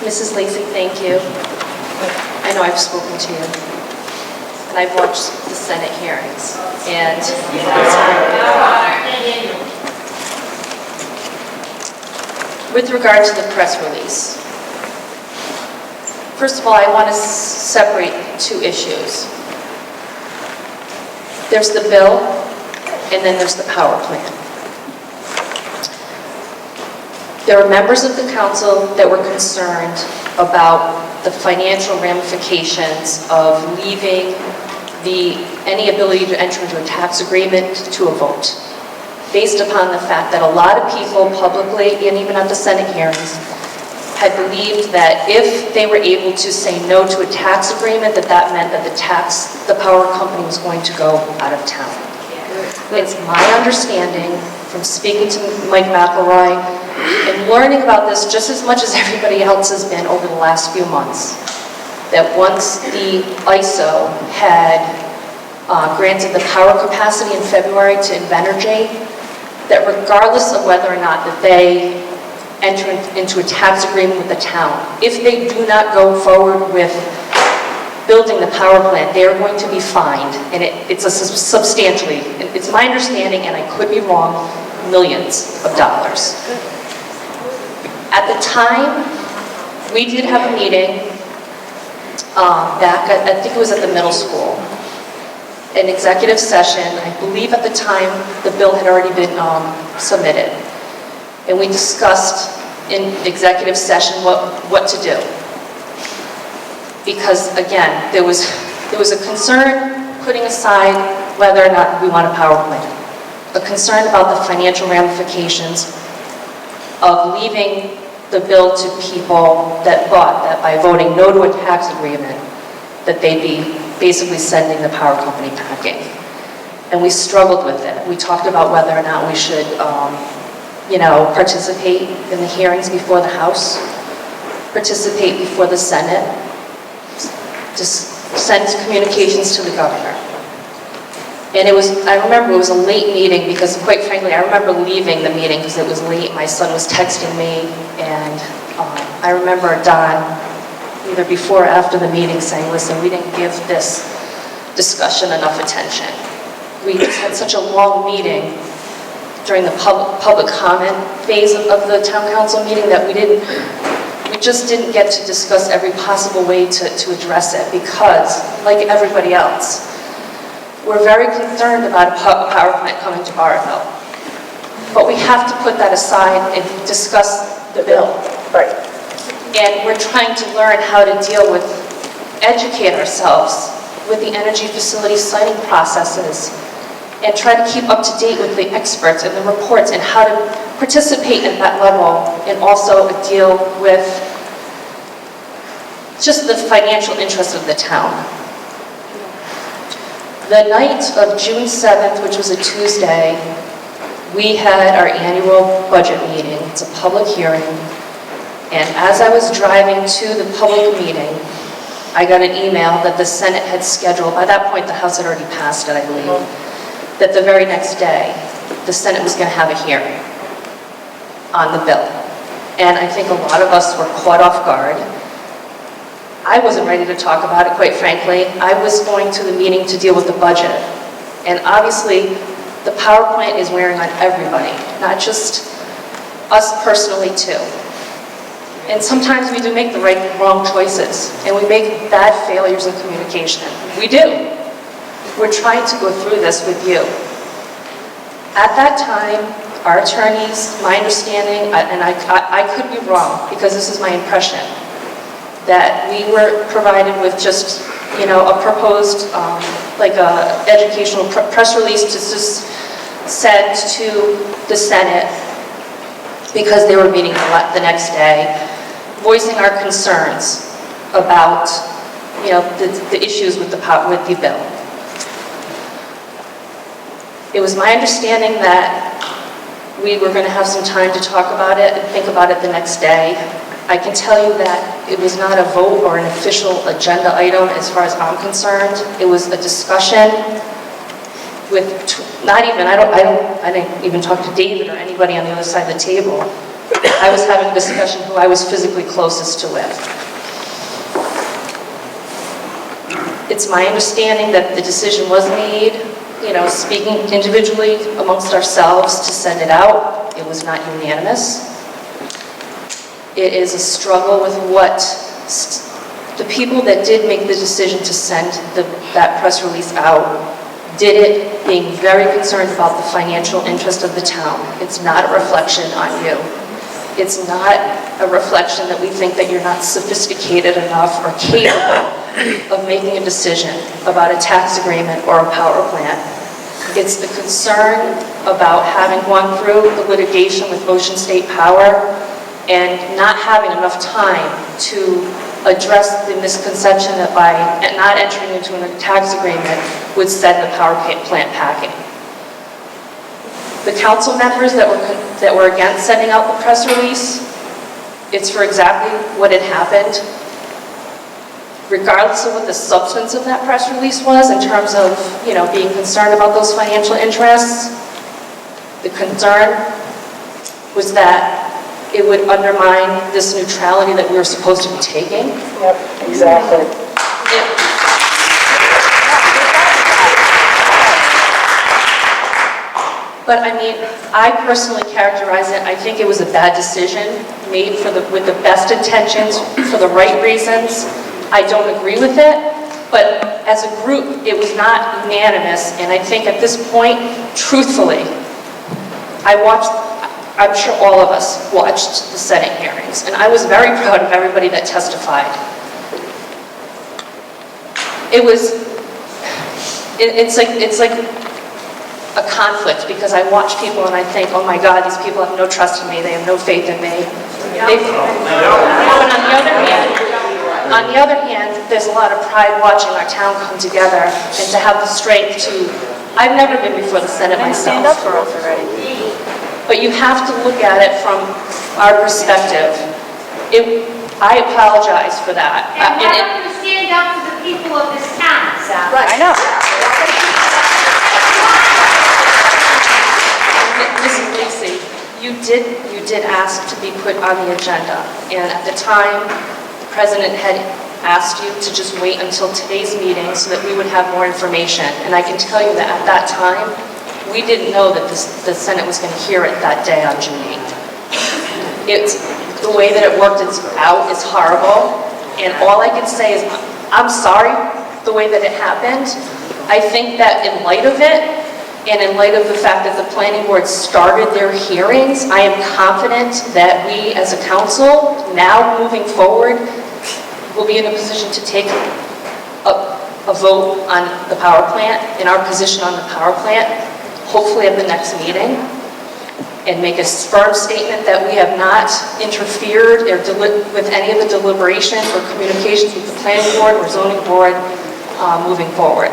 Mrs. Lacy, thank you. I know I've spoken to you, and I've watched the Senate hearings, and with regard to the press release, first of all, I want to separate two issues. There's the bill, and then there's the power plant. There were members of the council that were concerned about the financial ramifications of leaving any ability to enter into a tax agreement to a vote, based upon the fact that a lot of people publicly, and even at the Senate hearings, had believed that if they were able to say no to a tax agreement, that meant that the power company was going to go out of town. It's my understanding from speaking to Mike McElroy and learning about this just as much as everybody else has been over the last few months, that once the ISO had granted the power capacity in February to Invenergy, that regardless of whether or not that they enter into a tax agreement with the town, if they do not go forward with building the power plant, they are going to be fined, and it's substantially, it's my understanding, and I could be wrong, millions of dollars. At the time, we did have a meeting back at, I think it was at the middle school, an executive session. I believe at the time the bill had already been submitted, and we discussed in executive session what to do. Because again, there was a concern, putting aside whether or not we want a power plant, a concern about the financial ramifications of leaving the bill to people that thought that by voting no to a tax agreement, that they'd be basically sending the power company packing. And we struggled with it. We talked about whether or not we should, participate in the hearings before the House, participate before the Senate, just send communications to the governor. And I remember it was a late meeting because, quite frankly, I remember leaving the meeting because it was late. My son was texting me, and I remember Don, either before or after the meeting, saying, listen, we didn't give this discussion enough attention. We just had such a long meeting during the public comment phase of the town council meeting that we just didn't get to discuss every possible way to address it, because, like everybody else, we're very concerned about a power plant coming to Burrillville. But we have to put that aside and discuss the bill. Right. And we're trying to learn how to deal with, educate ourselves with the energy facility siting processes, and try to keep up to date with the experts and the reports and how to participate at that level, and also deal with just the financial interests of the town. The night of June 7th, which was a Tuesday, we had our annual budget meeting. It's a public hearing. And as I was driving to the public meeting, I got an email that the Senate had scheduled, by that point the House had already passed it, I believe, that the very next day, the Senate was going to have a hearing on the bill. And I think a lot of us were caught off guard. I wasn't ready to talk about it, quite frankly. I was going to the meeting to deal with the budget. And obviously, the power plant is wearing on everybody, not just us personally too. And sometimes we do make the wrong choices, and we make bad failures in communication. We do. We're trying to go through this with you. At that time, our attorneys, my understanding, and I could be wrong, because this is my impression, that we were provided with just, a proposed, educational press release to just send to the Senate, because they were meeting the next day, voicing our concerns about, the issues with the bill. It was my understanding that we were going to have some time to talk about it and think about it the next day. I can tell you that it was not a vote or an official agenda item as far as I'm concerned. It was a discussion with I didn't even talk to David or anybody on the other side of the table. I was having a discussion who I was physically closest to with. It's my understanding that the decision was made, speaking individually amongst ourselves to send it out. It was not unanimous. It is a struggle with what the people that did make the decision to send that press release out did it being very concerned about the financial interest of the town. It's not a reflection on you. It's not a reflection that we think that you're not sophisticated enough or capable of making a decision about a tax agreement or a power plant. It's the concern about having gone through the litigation with Ocean State Power and not having enough time to address the misconception that by not entering into a tax agreement would send the power plant packing. The council members that were against sending out the press release, it's for exactly what had happened. Regardless of what the substance of that press release was in terms of, being concerned about those financial interests, the concern was that it would undermine this neutrality that we were supposed to be taking. Yep, exactly. But I personally characterize it, I think it was a bad decision made with the best intentions, for the right reasons. I don't agree with it, but as a group, it was not unanimous, and I think at this point, truthfully, I'm sure all of us watched the Senate hearings, and I was very proud of everybody that testified. It's like a conflict, because I watch people and I think, oh my God, these people have no trust in me, they have no faith in me. But on the other hand, there's a lot of pride watching our town come together and to have the strength to, I've never been before the Senate myself. Stand up for us already. But you have to look at it from our perspective. I apologize for that. And why don't you stand up for the people of this town, Sal? Right. I know. Mrs. Lacy, you did ask to be put on the agenda, and at the time, the President had asked you to just wait until today's meeting so that we would have more information. And I can tell you that at that time, we didn't know that the Senate was going to hear it that day on June 8th. The way that it worked out is horrible, and all I can say is, I'm sorry the way that it happened. I think that in light of it, and in light of the fact that the planning board started their hearings, I am confident that we as a council, now moving forward, will be in a position to take a vote on the power plant, and our position on the power plant, hopefully at the next meeting, and make a firm statement that we have not interfered with any of the deliberations or communications with the planning board or zoning board moving forward.